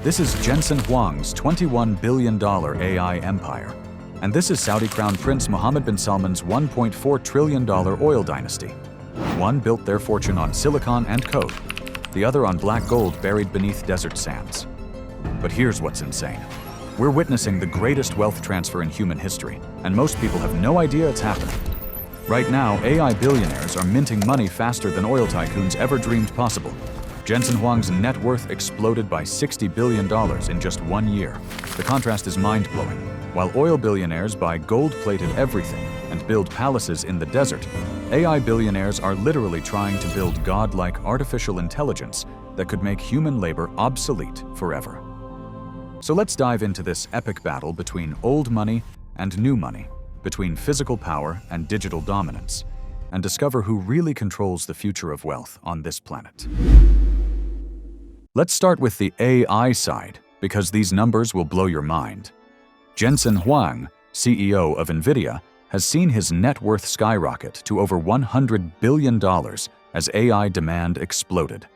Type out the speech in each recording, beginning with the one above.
This is Jensen Huang's $21 billion AI empire. And this is Saudi Crown Prince Mohammed bin Salman's $1.4 trillion oil dynasty. One built their fortune on silicon and code, the other on black gold buried beneath desert sands. But here's what's insane. We're witnessing the greatest wealth transfer in human history, and most people have no idea it's happening. Right now, AI billionaires are minting money faster than oil tycoons ever dreamed possible. Jensen Huang's net worth exploded by $60 billion in just 1 year. The contrast is mind-blowing. While oil billionaires buy gold-plated everything and build palaces in the desert, AI billionaires are literally trying to build godlike artificial intelligence that could make human labor obsolete forever. So let's dive into this epic battle between old money and new money, between physical power and digital dominance, and discover who really controls the future of wealth on this planet. Let's start with the AI side, because these numbers will blow your mind. Jensen Huang, CEO of NVIDIA, has seen his net worth skyrocket to over $100 billion as AI demand exploded.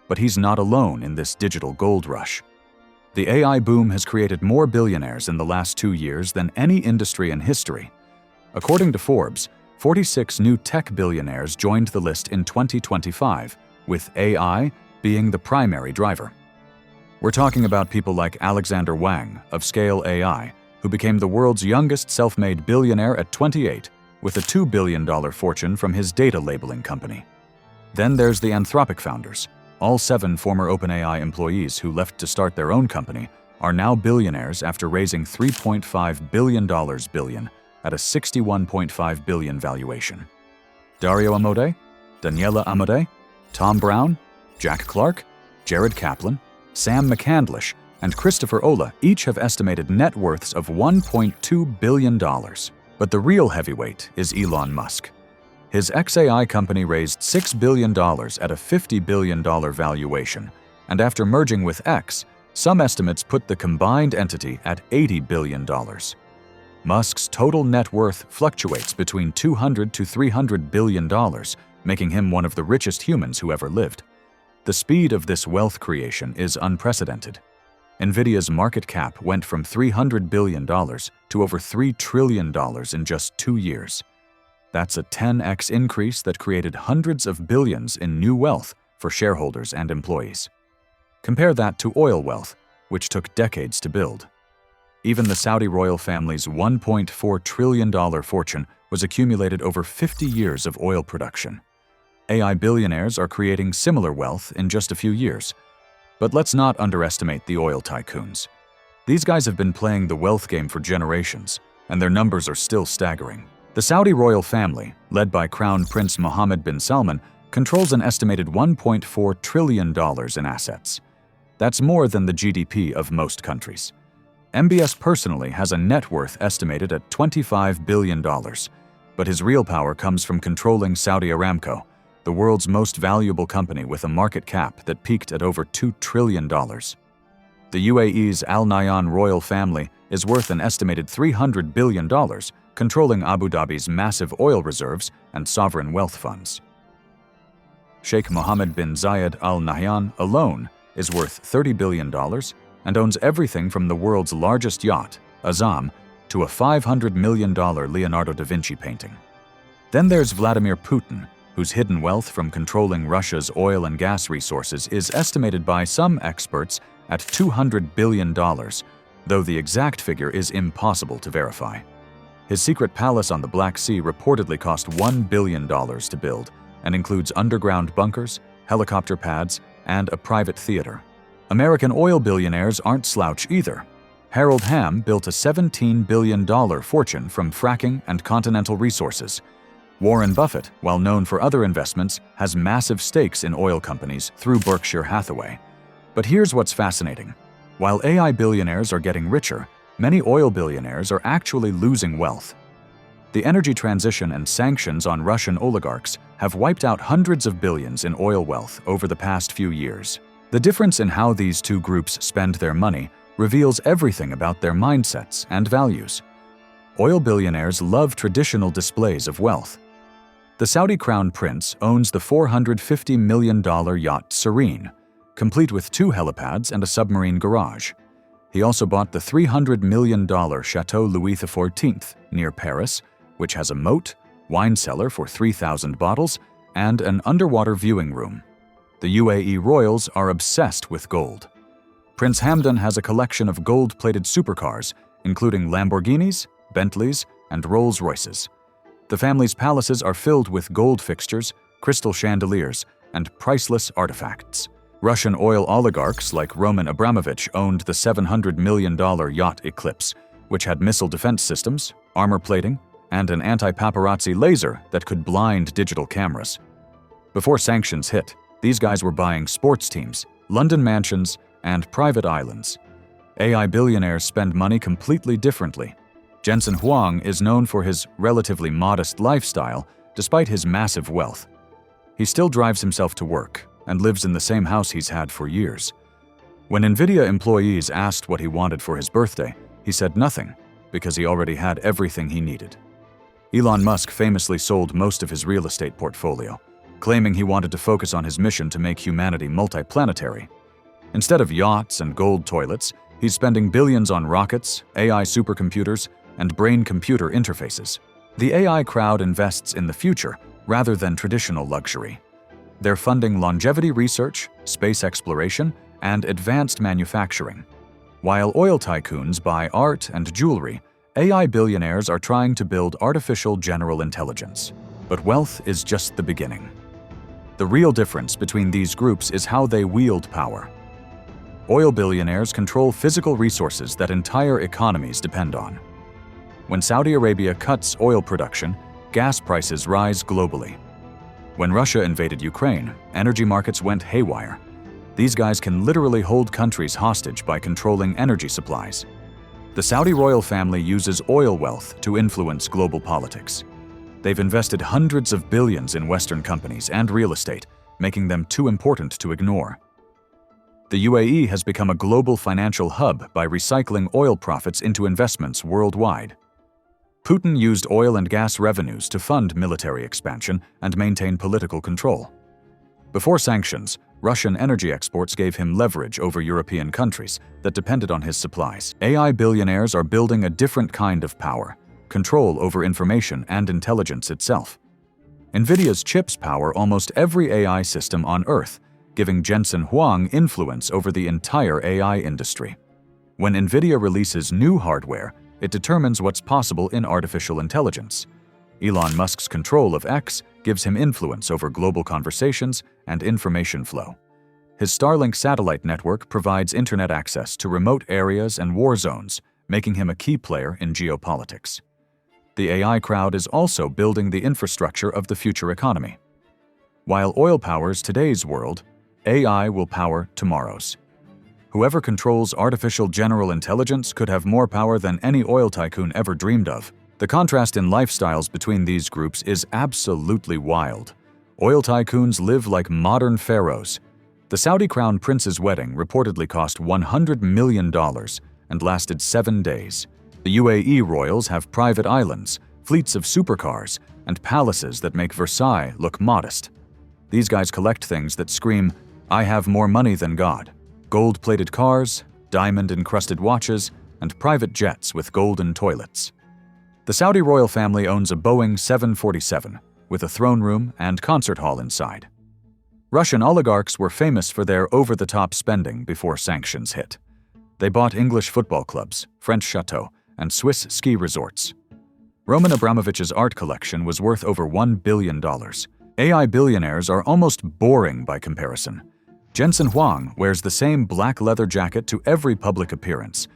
But he's not alone in this digital gold rush. The AI boom has created more billionaires in the last 2 years than any industry in history. According to Forbes, 46 new tech billionaires joined the list in 2025, with AI being the primary driver. We're talking about people like Alexander Wang of Scale AI, who became the world's youngest self-made billionaire at 28, with a $2 billion fortune from his data labeling company. Then there's the Anthropic founders. All 7 former OpenAI employees who left to start their own company are now billionaires after raising $3.5 billion at a $61.5 billion valuation. Dario Amodei, Daniela Amodei, Tom Brown, Jack Clark, Jared Kaplan, Sam McCandlish, and Christopher Olah each have estimated net worths of $1.2 billion. But the real heavyweight is Elon Musk. His XAI company raised $6 billion at a $50 billion valuation, and after merging with X, some estimates put the combined entity at $80 billion. Musk's total net worth fluctuates between $200 to $300 billion, making him one of the richest humans who ever lived. The speed of this wealth creation is unprecedented. NVIDIA's market cap went from $300 billion to over $3 trillion in just 2 years. That's a 10x increase that created hundreds of billions in new wealth for shareholders and employees. Compare that to oil wealth, which took decades to build. Even the Saudi royal family's $1.4 trillion fortune was accumulated over 50 years of oil production. AI billionaires are creating similar wealth in just a few years. But let's not underestimate the oil tycoons. These guys have been playing the wealth game for generations, and their numbers are still staggering. The Saudi royal family, led by Crown Prince Mohammed bin Salman, controls an estimated $1.4 trillion in assets. That's more than the GDP of most countries. MBS personally has a net worth estimated at $25 billion, but his real power comes from controlling Saudi Aramco, the world's most valuable company with a market cap that peaked at over $2 trillion. The UAE's Al Nahyan royal family is worth an estimated $300 billion, controlling Abu Dhabi's massive oil reserves and sovereign wealth funds. Sheikh Mohammed bin Zayed Al Nahyan alone is worth $30 billion and owns everything from the world's largest yacht, Azam, to a $500 million Leonardo da Vinci painting. Then there's Vladimir Putin, whose hidden wealth from controlling Russia's oil and gas resources is estimated by some experts at $200 billion, though the exact figure is impossible to verify. His secret palace on the Black Sea reportedly cost $1 billion to build and includes underground bunkers, helicopter pads, and a private theater. American oil billionaires aren't slouch either. Harold Hamm built a $17 billion fortune from fracking and continental resources. Warren Buffett, while known for other investments, has massive stakes in oil companies through Berkshire Hathaway. But here's what's fascinating. While AI billionaires are getting richer, many oil billionaires are actually losing wealth. The energy transition and sanctions on Russian oligarchs have wiped out hundreds of billions in oil wealth over the past few years. The difference in how these two groups spend their money reveals everything about their mindsets and values. Oil billionaires love traditional displays of wealth. The Saudi crown prince owns the $450 million yacht Serene. complete with 2 helipads and a submarine garage. He also bought the $300 million Chateau Louis XIV near Paris, which has a moat, wine cellar for 3,000 bottles, and an underwater viewing room. The UAE royals are obsessed with gold. Prince Hamdan has a collection of gold-plated supercars, including Lamborghinis, Bentleys, and Rolls-Royces. The family's palaces are filled with gold fixtures, crystal chandeliers, and priceless artifacts. Russian oil oligarchs like Roman Abramovich owned the $700 million yacht Eclipse, which had missile defense systems, armor plating, and an anti-paparazzi laser that could blind digital cameras. Before sanctions hit, these guys were buying sports teams, London mansions, and private islands. AI billionaires spend money completely differently. Jensen Huang is known for his relatively modest lifestyle despite his massive wealth. He still drives himself to work and lives in the same house he's had for years. When NVIDIA employees asked what he wanted for his birthday, he said nothing, because he already had everything he needed. Elon Musk famously sold most of his real estate portfolio, claiming he wanted to focus on his mission to make humanity multiplanetary. Instead of yachts and gold toilets, he's spending billions on rockets, AI supercomputers, and brain-computer interfaces. The AI crowd invests in the future rather than traditional luxury. They're funding longevity research, space exploration, and advanced manufacturing. While oil tycoons buy art and jewelry, AI billionaires are trying to build artificial general intelligence. But wealth is just the beginning. The real difference between these groups is how they wield power. Oil billionaires control physical resources that entire economies depend on. When Saudi Arabia cuts oil production, gas prices rise globally. When Russia invaded Ukraine, energy markets went haywire. These guys can literally hold countries hostage by controlling energy supplies. The Saudi royal family uses oil wealth to influence global politics. They've invested hundreds of billions in Western companies and real estate, making them too important to ignore. The UAE has become a global financial hub by recycling oil profits into investments worldwide. Putin used oil and gas revenues to fund military expansion and maintain political control. Before sanctions, Russian energy exports gave him leverage over European countries that depended on his supplies. AI billionaires are building a different kind of power, control over information and intelligence itself. NVIDIA's chips power almost every AI system on Earth, giving Jensen Huang influence over the entire AI industry. When NVIDIA releases new hardware, it determines what's possible in artificial intelligence. Elon Musk's control of X gives him influence over global conversations and information flow. His Starlink satellite network provides internet access to remote areas and war zones, making him a key player in geopolitics. The AI crowd is also building the infrastructure of the future economy. While oil powers today's world, AI will power tomorrow's. Whoever controls artificial general intelligence could have more power than any oil tycoon ever dreamed of. The contrast in lifestyles between these groups is absolutely wild. Oil tycoons live like modern pharaohs. The Saudi crown prince's wedding reportedly cost $100 million and lasted 7 days. The UAE royals have private islands, fleets of supercars, and palaces that make Versailles look modest. These guys collect things that scream, "I have more money than God." Gold-plated cars, diamond-encrusted watches, and private jets with golden toilets. The Saudi royal family owns a Boeing 747 with a throne room and concert hall inside. Russian oligarchs were famous for their over-the-top spending before sanctions hit. They bought English football clubs, French chateaux, and Swiss ski resorts. Roman Abramovich's art collection was worth over $1 billion. AI billionaires are almost boring by comparison. Jensen Huang wears the same black leather jacket to every public appearance.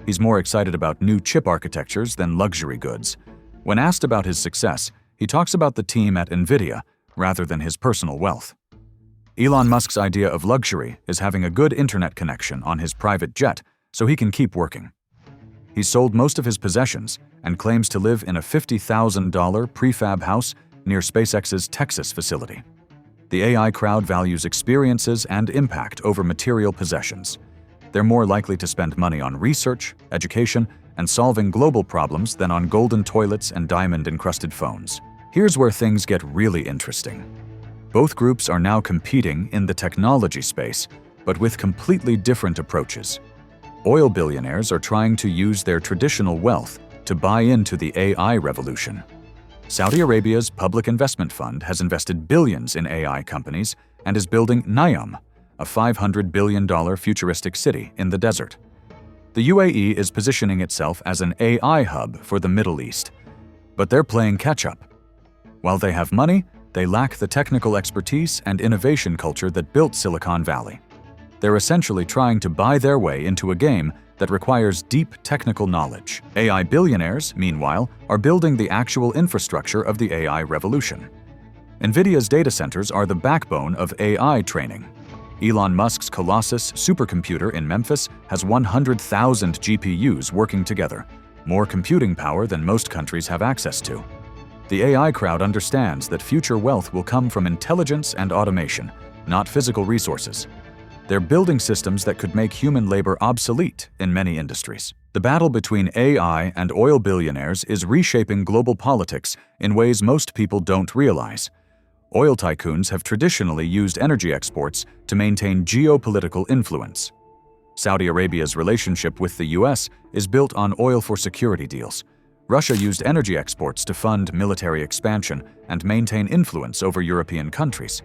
He's more excited about new chip architectures than luxury goods. When asked about his success, he talks about the team at NVIDIA rather than his personal wealth. Elon Musk's idea of luxury is having a good internet connection on his private jet so he can keep working. He's sold most of his possessions and claims to live in a $50,000 prefab house near SpaceX's Texas facility. The AI crowd values experiences and impact over material possessions. They're more likely to spend money on research, education, and solving global problems than on golden toilets and diamond-encrusted phones. Here's where things get really interesting. Both groups are now competing in the technology space, but with completely different approaches. Oil billionaires are trying to use their traditional wealth to buy into the AI revolution. Saudi Arabia's public investment fund has invested billions in AI companies and is building Neom, a $500 billion futuristic city in the desert. The UAE is positioning itself as an AI hub for the Middle East, but they're playing catch-up. While they have money, they lack the technical expertise and innovation culture that built Silicon Valley. They're essentially trying to buy their way into a game that requires deep technical knowledge. AI billionaires, meanwhile, are building the actual infrastructure of the AI revolution. NVIDIA's data centers are the backbone of AI training. Elon Musk's Colossus supercomputer in Memphis has 100,000 GPUs working together, more computing power than most countries have access to. The AI crowd understands that future wealth will come from intelligence and automation, not physical resources. They're building systems that could make human labor obsolete in many industries. The battle between AI and oil billionaires is reshaping global politics in ways most people don't realize. Oil tycoons have traditionally used energy exports to maintain geopolitical influence. Saudi Arabia's relationship with the US is built on oil for security deals. Russia used energy exports to fund military expansion and maintain influence over European countries.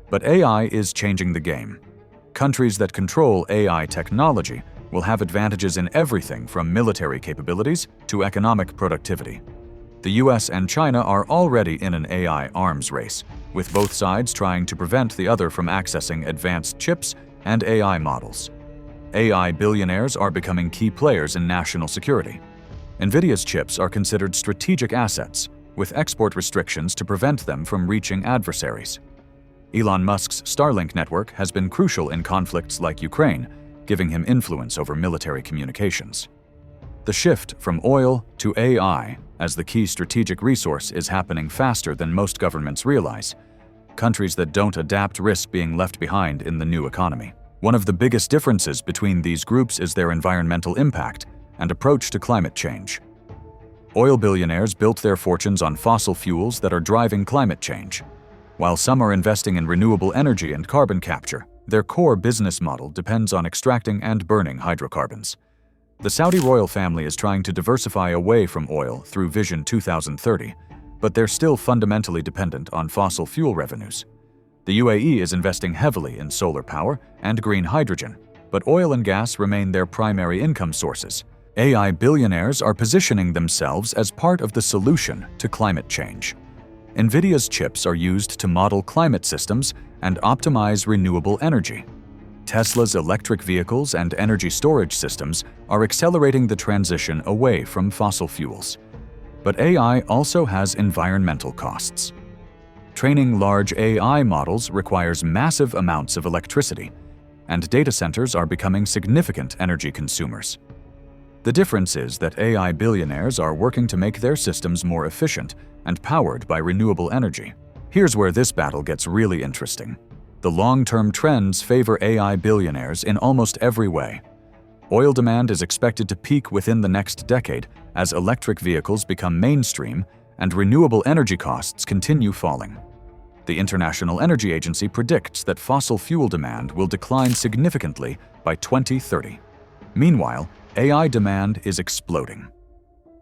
But AI is changing the game. Countries that control AI technology will have advantages in everything from military capabilities to economic productivity. The US and China are already in an AI arms race, with both sides trying to prevent the other from accessing advanced chips and AI models. AI billionaires are becoming key players in national security. NVIDIA's chips are considered strategic assets, with export restrictions to prevent them from reaching adversaries. Elon Musk's Starlink network has been crucial in conflicts like Ukraine, giving him influence over military communications. The shift from oil to AI as the key strategic resource is happening faster than most governments realize. Countries that don't adapt risk being left behind in the new economy. One of the biggest differences between these groups is their environmental impact and approach to climate change. Oil billionaires built their fortunes on fossil fuels that are driving climate change. While some are investing in renewable energy and carbon capture, their core business model depends on extracting and burning hydrocarbons. The Saudi royal family is trying to diversify away from oil through Vision 2030, but they're still fundamentally dependent on fossil fuel revenues. The UAE is investing heavily in solar power and green hydrogen, but oil and gas remain their primary income sources. AI billionaires are positioning themselves as part of the solution to climate change. NVIDIA's chips are used to model climate systems and optimize renewable energy. Tesla's electric vehicles and energy storage systems are accelerating the transition away from fossil fuels. But AI also has environmental costs. Training large AI models requires massive amounts of electricity, and data centers are becoming significant energy consumers. The difference is that AI billionaires are working to make their systems more efficient and powered by renewable energy. Here's where this battle gets really interesting. The long-term trends favor AI billionaires in almost every way. Oil demand is expected to peak within the next decade as electric vehicles become mainstream and renewable energy costs continue falling. The International Energy Agency predicts that fossil fuel demand will decline significantly by 2030. Meanwhile, AI demand is exploding.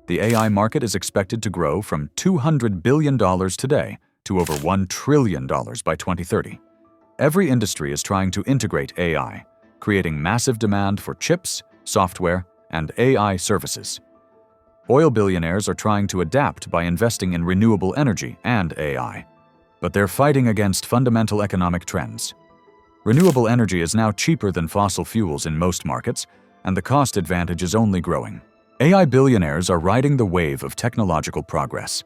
The AI market is expected to grow from $200 billion today to over $1 trillion by 2030. Every industry is trying to integrate AI, creating massive demand for chips, software, and AI services. Oil billionaires are trying to adapt by investing in renewable energy and AI, but they're fighting against fundamental economic trends. Renewable energy is now cheaper than fossil fuels in most markets, and the cost advantage is only growing. AI billionaires are riding the wave of technological progress.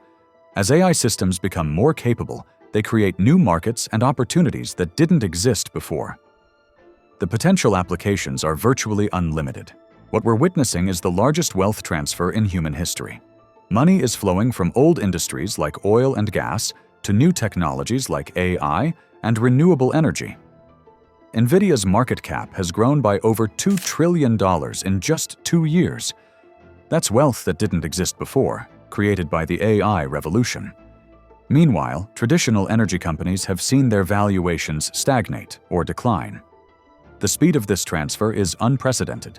As AI systems become more capable, they create new markets and opportunities that didn't exist before. The potential applications are virtually unlimited. What we're witnessing is the largest wealth transfer in human history. Money is flowing from old industries like oil and gas to new technologies like AI and renewable energy. NVIDIA's market cap has grown by over $2 trillion in just 2 years. That's wealth that didn't exist before, created by the AI revolution. Meanwhile, traditional energy companies have seen their valuations stagnate or decline. The speed of this transfer is unprecedented.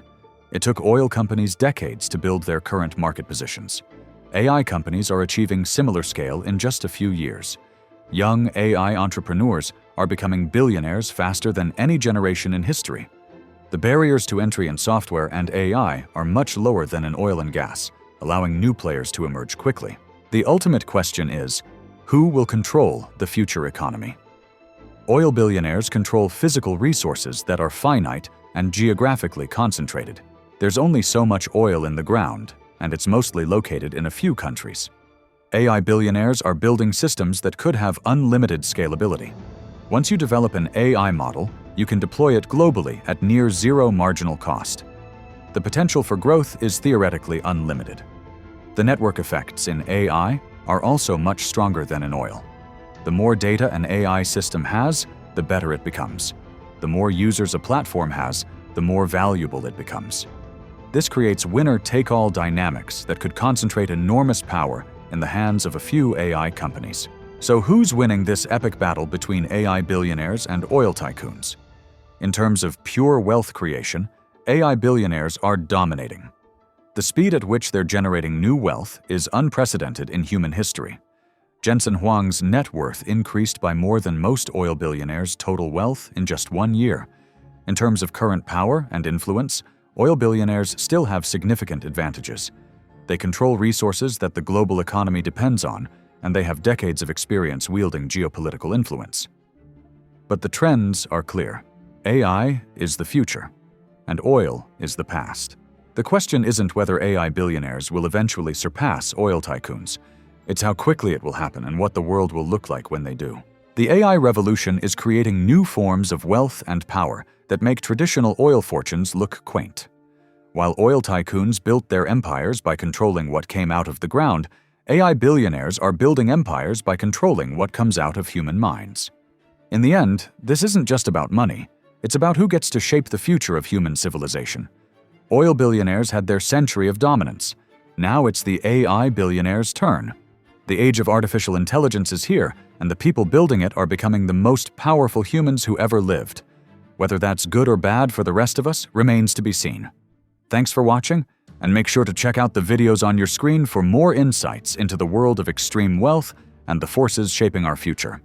It took oil companies decades to build their current market positions. AI companies are achieving similar scale in just a few years. Young AI entrepreneurs are becoming billionaires faster than any generation in history. The barriers to entry in software and AI are much lower than in oil and gas, allowing new players to emerge quickly. The ultimate question is, who will control the future economy? Oil billionaires control physical resources that are finite and geographically concentrated. There's only so much oil in the ground, and it's mostly located in a few countries. AI billionaires are building systems that could have unlimited scalability. Once you develop an AI model, you can deploy it globally at near zero marginal cost. The potential for growth is theoretically unlimited. The network effects in AI are also much stronger than in oil. The more data an AI system has, the better it becomes. The more users a platform has, the more valuable it becomes. This creates winner-take-all dynamics that could concentrate enormous power in the hands of a few AI companies. So who's winning this epic battle between AI billionaires and oil tycoons? In terms of pure wealth creation, AI billionaires are dominating. The speed at which they're generating new wealth is unprecedented in human history. Jensen Huang's net worth increased by more than most oil billionaires' total wealth in just 1 year. In terms of current power and influence, oil billionaires still have significant advantages. They control resources that the global economy depends on, and they have decades of experience wielding geopolitical influence. But the trends are clear. AI is the future, and oil is the past. The question isn't whether AI billionaires will eventually surpass oil tycoons. It's how quickly it will happen and what the world will look like when they do. The AI revolution is creating new forms of wealth and power that make traditional oil fortunes look quaint. While oil tycoons built their empires by controlling what came out of the ground, AI billionaires are building empires by controlling what comes out of human minds. In the end, this isn't just about money. It's about who gets to shape the future of human civilization. Oil billionaires had their century of dominance. Now it's the AI billionaires' turn. The age of artificial intelligence is here, and the people building it are becoming the most powerful humans who ever lived. Whether that's good or bad for the rest of us remains to be seen. Thanks for watching, and make sure to check out the videos on your screen for more insights into the world of extreme wealth and the forces shaping our future.